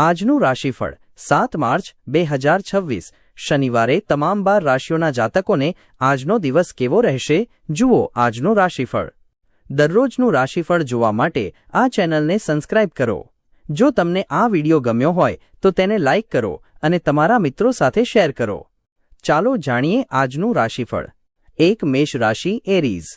આજનું રાશિફળ 7 માર્ચ 2026 શનિવારે તમામ 12 રાશિઓના જાતકોને આજનો દિવસ કેવો રહેશે જુઓ આજનું રાશિફળ। દરરોજનું રાશિફળ જોવા માટે આ ચેનલને સબસ્ક્રાઇબ કરો। જો તમને આ વિડિયો ગમ્યો હોય તો તેને લાઇક કરો અને તમારા મિત્રો સાથે શેર કરો। ચાલો જાણીએ આજનું રાશિફળ। 1 મેષ રાશિ એરીઝ।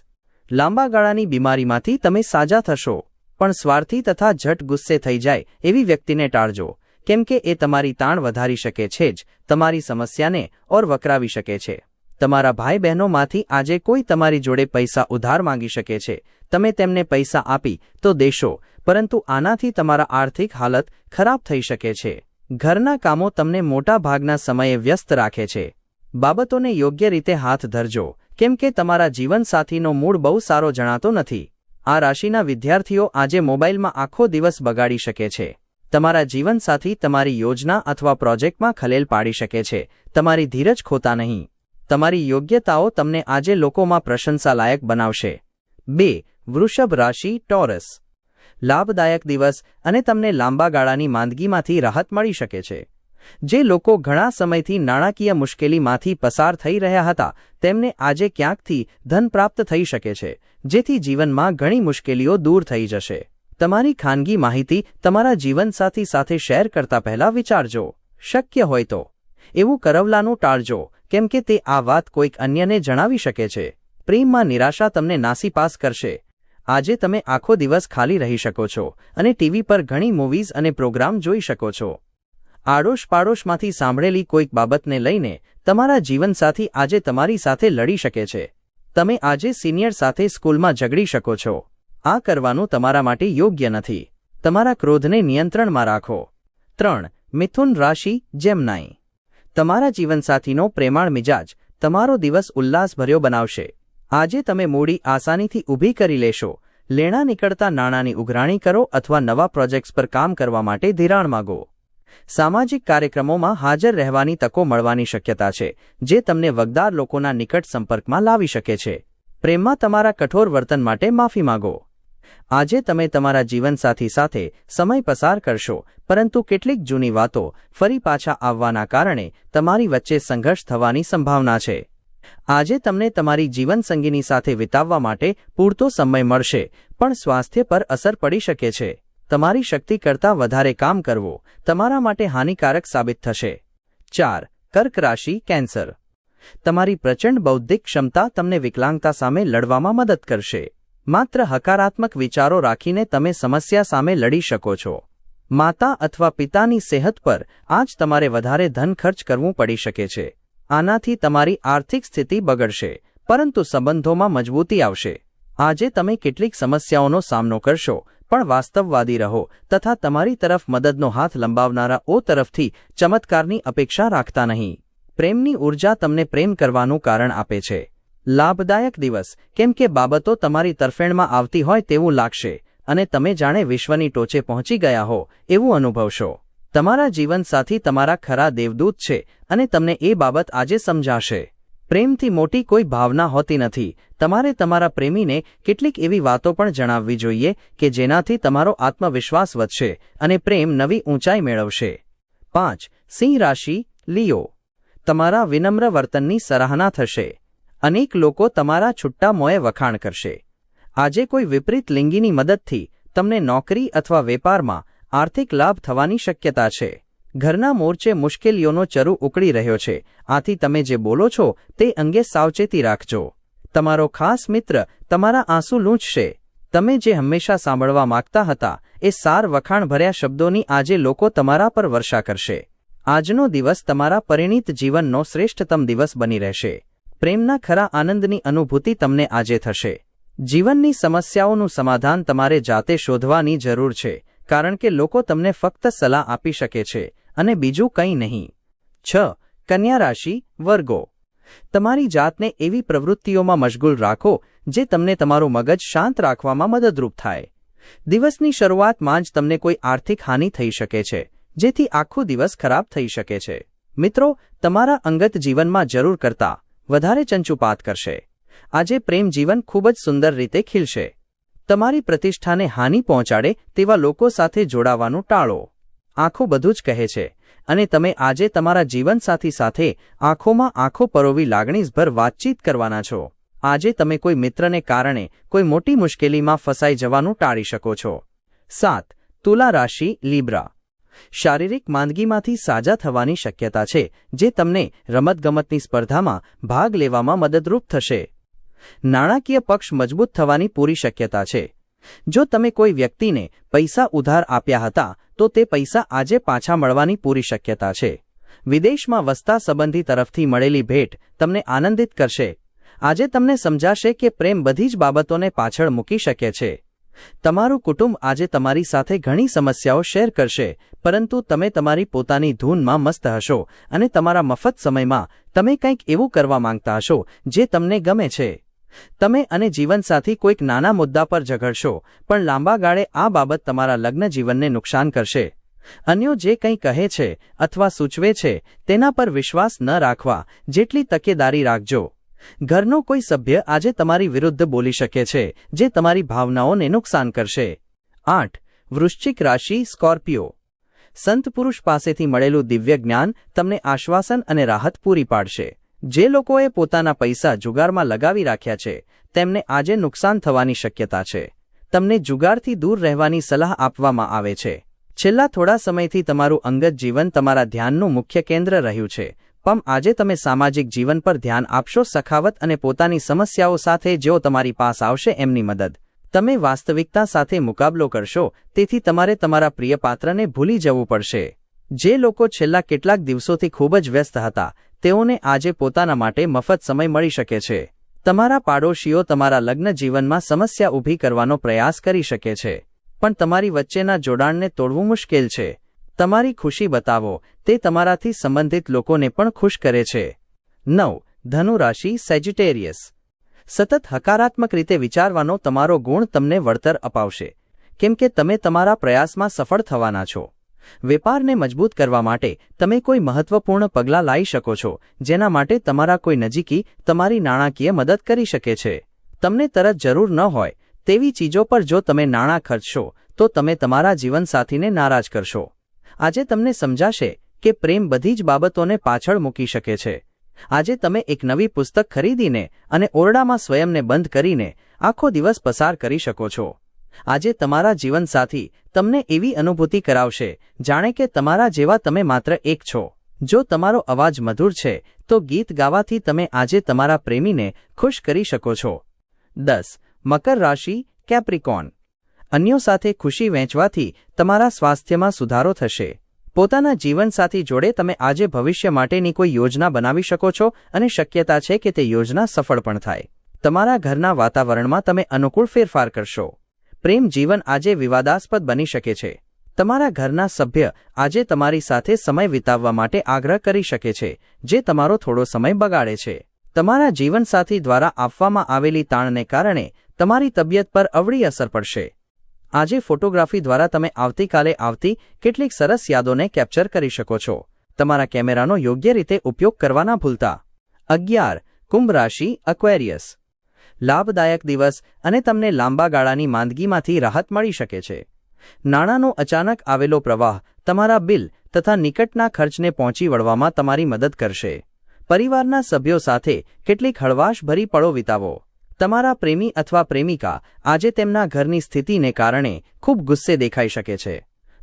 લાંબા ગાળાની બીમારીમાંથી તમે સાજા થશો, પણ સ્વાર્થી તથા ઝટ ગુસ્સે થઈ જાય એવી વ્યક્તિને ટાળજો, કેમ કે એ તમારી તાણ વધારી શકે છે જ તમારી સમસ્યાને ઓર વકરાવી શકે છે। તમારા ભાઈ બહેનોમાંથી આજે કોઈ તમારી જોડે પૈસા ઉધાર માંગી શકે છે। તમે તેમને પૈસા આપી તો દેશો, પરંતુ આનાથી તમારા આર્થિક હાલત ખરાબ થઈ શકે છે। ઘરના કામો તમને મોટા ભાગના સમયે વ્યસ્ત રાખે છે। બાબતોને યોગ્ય રીતે હાથ ધરજો, કેમ કે તમારા જીવનસાથીનો મૂડ બહુ સારો જણાતો નથી। આ રાશિના વિદ્યાર્થીઓ આજે મોબાઈલમાં આખો દિવસ બગાડી શકે છે। તમારા જીવનસાથી તમારી યોજના અથવા પ્રોજેક્ટમાં ખલેલ પાડી શકે છે। તમારી ધીરજ ખોતા નહીં। તમારી યોગ્યતાઓ તમને આજે લોકોમાં પ્રશંસા લાયક બનાવશે। 2 વૃષભ રાશિ ટોરસ। લાભદાયક દિવસ અને તમને લાંબા ગાળાની માંદગીમાંથી રાહત મળી શકે છે। જે લોકો ઘણા સમયથી નાણાકીય મુશ્કેલીમાંથી પસાર થઈ રહ્યા હતા તેમને આજે ક્યાંકથી ધન પ્રાપ્ત થઈ શકે છે, જેથી જીવનમાં ઘણી મુશ્કેલીઓ દૂર થઈ જશે। તમારી ખાનગી માહિતી તમારા જીવનસાથી સાથે શેર કરતા પહેલા વિચારજો। શક્ય હોય તો એવું કરવલાનું ટાળજો, કેમ કે તે આ વાત કોઈક અન્યને જણાવી શકે છે। પ્રેમમાં નિરાશા તમને નાસીપાસ કરશે। આજે તમે આખો દિવસ ખાલી રહી શકો છો અને ટીવી પર ઘણી મૂવીઝ અને પ્રોગ્રામ જોઈ શકો છો। આડોશ પાડોશમાંથી સાંભળેલી કોઈક બાબતને લઈને તમારા જીવનસાથી આજે તમારી સાથે લડી શકે છે। તમે આજે સિનિયર સાથે સ્કૂલમાં ઝઘડી શકો છો। આ કરવાનું તમારા માટે યોગ્ય નથી। તમારા ક્રોધને નિયંત્રણમાં રાખો। 3 મિથુન રાશિ જેમનાઈ। તમારા જીવનસાથીનો પ્રેમાળ મિજાજ તમારો દિવસ ઉલ્લાસભર્યો બનાવશે। આજે તમે મૂડી આસાનીથી ઊભી કરી લેશો। લેણા નીકળતા નાણાંની ઉઘરાણી કરો અથવા નવા પ્રોજેક્ટ્સ પર કામ કરવા માટે ધિરાણ માગો। સામાજિક કાર્યક્રમોમાં હાજર રહેવાની તકો મળવાની શક્યતા છે, જે તમને વગદાર લોકોના નિકટ સંપર્કમાં લાવી શકે છે। પ્રેમમાં તમારા કઠોર વર્તન માટે માફી માગો। આજે તમે તમારા જીવનસાથી સાથે સમય પસાર કરશો, પરંતુ કેટલીક જૂની વાતો ફરી પાછા આવવાના કારણે તમારી વચ્ચે સંઘર્ષ થવાની સંભાવના છે। આજે તમને તમારી જીવનસંગીની સાથે વિતાવવા માટે પૂરતો સમય મળશે, પણ સ્વાસ્થ્ય પર અસર પડી શકે છે। તમારી શક્તિ કરતાં વધારે કામ કરવું તમારા માટે હાનિકારક સાબિત થશે। 4 કર્ક રાશિ કેન્સર। તમારી પ્રચંડ બૌદ્ધિક ક્ષમતા તમને વિકલાંગતા સામે લડવામાં મદદ કરશે। માત્ર હકારાત્મક વિચારો રાખીને તમે સમસ્યા સામે લડી શકો છો। માતા અથવા પિતાની સેહત પર આજ તમારે વધારે ધન ખર્ચ કરવું પડી શકે છે। આનાથી તમારી આર્થિક સ્થિતિ બગડશે, પરંતુ સંબંધોમાં મજબૂતી આવશે। આજે તમે કેટલીક સમસ્યાઓનો સામનો કરશો, પણ વાસ્તવવાદી રહો તથા તમારી તરફ મદદનો હાથ લંબાવનારાઓ તરફથી ચમત્કારની અપેક્ષા રાખતા નહીં। પ્રેમની ઊર્જા તમને પ્રેમ કરવાનું કારણ આપે છે। લાભદાયક દિવસ, કેમ કે બાબતો તમારી તરફેણમાં આવતી હોય તેવું લાગશે અને તમે જાણે વિશ્વની ટોચે પહોંચી ગયા હો એવું અનુભવશો। તમારા જીવનસાથી તમારા ખરા દેવદૂત છે અને તમને એ બાબત આજે સમજાશે। પ્રેમથી મોટી કોઈ ભાવના હોતી નથી। તમારે તમારા પ્રેમીને કેટલીક એવી વાતો પણ જણાવવી જોઈએ કે જેનાથી તમારો આત્મવિશ્વાસ વધશે અને પ્રેમ નવી ઊંચાઈ મેળવશે। 5 સિંહ રાશિ લિયો। તમારા વિનમ્ર વર્તનની સરાહના થશે। અનેક લોકો તમારા છુટ્ટા મોંએ વખાણ કરશે। આજે કોઈ વિપરીત લિંગીની મદદથી તમને નોકરી અથવા વેપારમાં આર્થિક લાભ થવાની શક્યતા છે। ઘરના મોરચે મુશ્કેલીઓનો ચરુ ઉકળી રહ્યો છે, આથી તમે જે બોલો છો તે અંગે સાવચેતી રાખજો। તમારો ખાસ મિત્ર તમારા આંસુ લૂંછશે। તમે જે હંમેશા સાંભળવા માંગતા હતા એ સાર વખાણભર્યા શબ્દોની આજે લોકો તમારા પર વર્ષા કરશે। આજનો દિવસ તમારા પરિણીત જીવનનો શ્રેષ્ઠતમ દિવસ બની રહેશે। પ્રેમના ખરા આનંદની અનુભૂતિ તમને આજે થશે। જીવનની સમસ્યાઓનું સમાધાન તમારે જાતે શોધવાની જરૂર છે, કારણ કે લોકો તમને ફક્ત સલાહ આપી શકે છે અને બીજું કંઈ નહીં। 6 કન્યા રાશિ વર્ગો। તમારી જાતને એવી પ્રવૃત્તિઓમાં મશગુલ રાખો જે તમને તમારું મગજ શાંત રાખવામાં મદદરૂપ થાય। દિવસની શરૂઆતમાં જ તમને કોઈ આર્થિક હાનિ થઈ શકે છે, જેથી આખો દિવસ ખરાબ થઈ શકે છે। મિત્રો તમારા અંગત જીવનમાં જરૂર કરતાં વધારે ચંચુપાત કરશે। આજે પ્રેમ જીવન ખૂબ જ સુંદર રીતે ખીલશે। તમારી પ્રતિષ્ઠાને હાનિ પહોંચાડે તેવા લોકો સાથે જોડાવાનું ટાળો। આંખો બધું જ કહે છે અને તમે આજે તમારા જીવનસાથી સાથે આંખોમાં આંખો પરોવી લાગણીસભર વાતચીત કરવાના છો. આજે તમે કોઈ મિત્રને કારણે કોઈ મોટી મુશ્કેલીમાં ફસાઈ જવાનું ટાળી શકો છો. 7. તુલા રાશિ લીબ્રા. શારીરિક માંદગીમાંથી સાજા થવાની શક્યતા છે, જે તમને રમતગમતની સ્પર્ધામાં ભાગ લેવામાં મદદરૂપ થશે. નાણાકીય પક્ષ મજબૂત થવાની પૂરી શક્યતા છે. જો તમે કોઈ વ્યક્તિને પૈસા ઉધાર આપ્યા હતા તો તે પૈસા આજે પાછા મળવાની પૂરી શક્યતા છે. વિદેશમાં વસતા સંબંધી તરફથી મળેલી ભેટ તમને આનંદિત કરશે. આજે તમને સમજાશે કે પ્રેમ બધી જ બાબતોને પાછળ મૂકી શકે છે. તમારું કુટુંબ આજે તમારી સાથે ઘણી સમસ્યાઓ શેર કરશે, પરંતુ તમે તમારી પોતાની ધૂનમાં મસ્ત હશો અને તમારા મફત સમયમાં તમે કંઈક એવું કરવા માંગતા હશો જે તમને ગમે છે. તમે અને જીવનસાથી કોઈક નાના મુદ્દા પર ઝઘડશો, પણ લાંબા ગાળે આ બાબત તમારા લગ્ન જીવનને નુકસાન કરશે. અન્યો જે કંઈ કહે છે અથવા સૂચવે છે તેના પર વિશ્વાસ ન રાખવા જેટલી તકેદારી રાખજો. ઘરનો કોઈ સભ્ય આજે તમારી વિરુદ્ધ બોલી શકે છે, જે તમારી ભાવનાઓને નુકસાન કરશે. 8. વૃશ્ચિક રાશિ સ્કોર્પિયો. સંત પુરુષ પાસેથી મળેલું દિવ્ય જ્ઞાન તમને આશ્વાસન અને રાહત પૂરી પાડશે. જે લોકોએ પોતાના પૈસા જુગારમાં લગાવી રાખ્યા છે તેમને આજે નુકસાન થવાની શક્યતા છે. તમને જુગારથી દૂર રહેવાની સલાહ આપવામાં આવે છે. છેલ્લા થોડા સમયથી તમારું અંગત જીવન તમારા ધ્યાનનું મુખ્ય કેન્દ્ર રહ્યું છે, પણ આજે તમે સામાજિક જીવન પર ધ્યાન આપશો. સખાવત અને પોતાની સમસ્યાઓ સાથે જેઓ તમારી પાસે આવશે એમની મદદ. તમે વાસ્તવિકતા સાથે મુકાબલો કરશો, તેથી તમારે તમારા પ્રિય પાત્રને ભૂલી જવું પડશે. જે લોકો છેલ્લા કેટલાક દિવસોથી ખૂબ જ વ્યસ્ત હતા તેઓને આજે પોતાના માટે મફત સમય મળી શકે છે. તમારા પાડોશીઓ તમારા લગ્ન જીવનમાં સમસ્યા ઊભી કરવાનો પ્રયાસ કરી શકે છે, પણ તમારી વચ્ચેના જોડાણને તોડવું મુશ્કેલ છે. તમારી ખુશી બતાવો, તે તમારાથી સંબંધિત લોકોને પણ ખુશ કરે છે. 9. ધનુ રાશિ સેજિટેરિયસ. સતત હકારાત્મક રીતે વિચારવાનો તમારો ગુણ તમને વળતર અપાવશે, કેમ કે તમે તમારા પ્રયાસમાં સફળ થવાના છો. વેપારને મજબૂત કરવા માટે તમે કોઈ મહત્વપૂર્ણ પગલાં લાવી શકો છો, જેના માટે તમારા કોઈ નજીકી તમારી નાણાકીય મદદ કરી શકે છે. તમને તરત જરૂર ન હોય તેવી ચીજો પર જો તમે નાણાં ખર્ચશો તો તમે તમારા જીવનસાથીને નારાજ કરશો. આજે તમને સમજાશે કે પ્રેમ બધી જ બાબતોને પાછળ મૂકી શકે છે. આજે તમે એક નવી પુસ્તક ખરીદીને અને ઓરડામાં સ્વયંને બંધ કરીને આખો દિવસ પસાર કરી શકો છો. આજે તમારા જીવનસાથી તમને એવી અનુભૂતિ કરાવશે જાણે કે તમારા જેવા તમે માત્ર એક છો. જો તમારો અવાજ મધુર છે તો ગીત ગાવાથી તમે આજે તમારા પ્રેમીને ખુશ કરી શકો છો. 10. મકર રાશિ કેપ્રિકોર્ન. અન્યો સાથે ખુશી વહેંચવાથી તમારા સ્વાસ્થ્યમાં સુધારો થશે. પોતાના જીવનસાથી જોડે તમે આજે ભવિષ્ય માટેની કોઈ યોજના બનાવી શકો છો અને શક્યતા છે કે તે યોજના સફળ પણ થાય. તમારા ઘરના વાતાવરણમાં તમે અનુકૂળ ફેરફાર કરશો. પ્રેમ જીવન આજે વિવાદાસ્પદ બની શકે છે. તમારા ઘરના સભ્ય આજે તમારી સાથે સમય વિતાવવા માટે આગ્રહ કરી શકે છે, જે તમારો થોડો સમય બગાડે છે. તમારા જીવનસાથી દ્વારા આપવામાં આવેલી તાણને કારણે તમારી તબિયત પર અવળી અસર પડશે. આજે ફોટોગ્રાફી દ્વારા તમે આવતીકાલે આવતી કેટલીક સરસ યાદોને કેપ્ચર કરી શકો છો. તમારા કેમેરાનો યોગ્ય રીતે ઉપયોગ કરવા ના ભૂલતા. 11. કુંભ રાશિ એક્વેરિયસ. લાભદાયક દિવસ અને તમને લાંબા ગાળાની માંદગીમાંથી રાહત મળી શકે છે. નાણાંનો અચાનક આવેલો પ્રવાહ તમારા બિલ તથા નિકટના ખર્ચને પહોંચી વળવામાં તમારી મદદ કરશે. પરિવારના સભ્યો સાથે કેટલીક હળવાશભરી પળો વિતાવો. તમારા પ્રેમી અથવા પ્રેમિકા આજે તેમના ઘરની સ્થિતિને કારણે ખૂબ ગુસ્સે દેખાઈ શકે છે.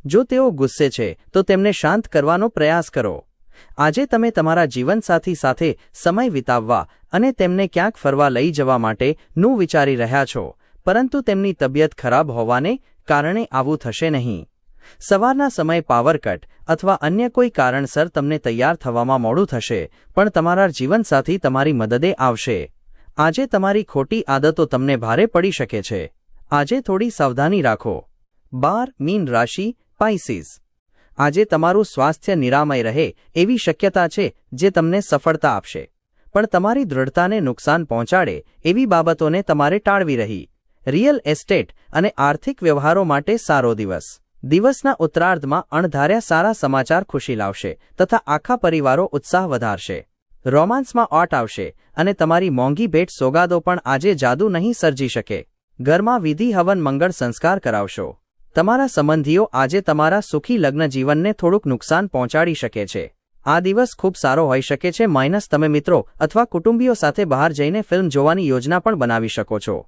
જો તેઓ ગુસ્સે છે તો તેમને શાંત કરવાનો પ્રયાસ કરો. આજે તમે તમારા જીવનસાથી સાથે સમય વિતાવવા અને તેમને ક્યાંક ફરવા લઈ જવા માટેનું વિચારી રહ્યા છો, પરંતુ તેમની તબિયત ખરાબ હોવાને કારણે આવું થશે નહીં. સવારના સમયે પાવર કટ અથવા અન્ય કોઈ કારણસર તમને તૈયાર થવામાં મોડું થશે, પણ તમારા જીવનસાથી તમારી મદદે આવશે. આજે તમારી ખોટી આદતો તમને ભારે પડી શકે છે. આજે થોડી સાવધાની રાખો. 12. મીન રાશિ પાઇસીસ. આજે તમારું સ્વાસ્થ્ય નિરામય રહે એવી શક્યતા છે, જે તમને સફળતા આપશે, પણ તમારી દૃઢતાને નુકસાન પહોંચાડે એવી બાબતોને તમારે ટાળવી રહી. રિયલ એસ્ટેટ અને આર્થિક વ્યવહારો માટે સારો દિવસ. દિવસના ઉત્તરાર્ધમાં અણધાર્યા સારા સમાચાર ખુશી લાવશે તથા આખા પરિવારો ઉત્સાહ વધારશે. રોમાન્સમાં ઓટ આવશે અને તમારી મોંઘી ભેટ સોગાદો પણ આજે જાદુ નહીં સર્જી શકે. ઘરમાં વિધિ હવન મંગળ સંસ્કાર કરાવશો. તમારા સંબંધીઓ આજે તમારા સુખી લગ્ન જીવનને થોડુંક નુકસાન પહોંચાડી શકે છે. આ દિવસ ખૂબ સારો હોઈ શકે છે. તમે મિત્રો અથવા કુટુંબીઓ સાથે બહાર જઈને ફિલ્મ જોવાની યોજના પણ બનાવી શકો છો.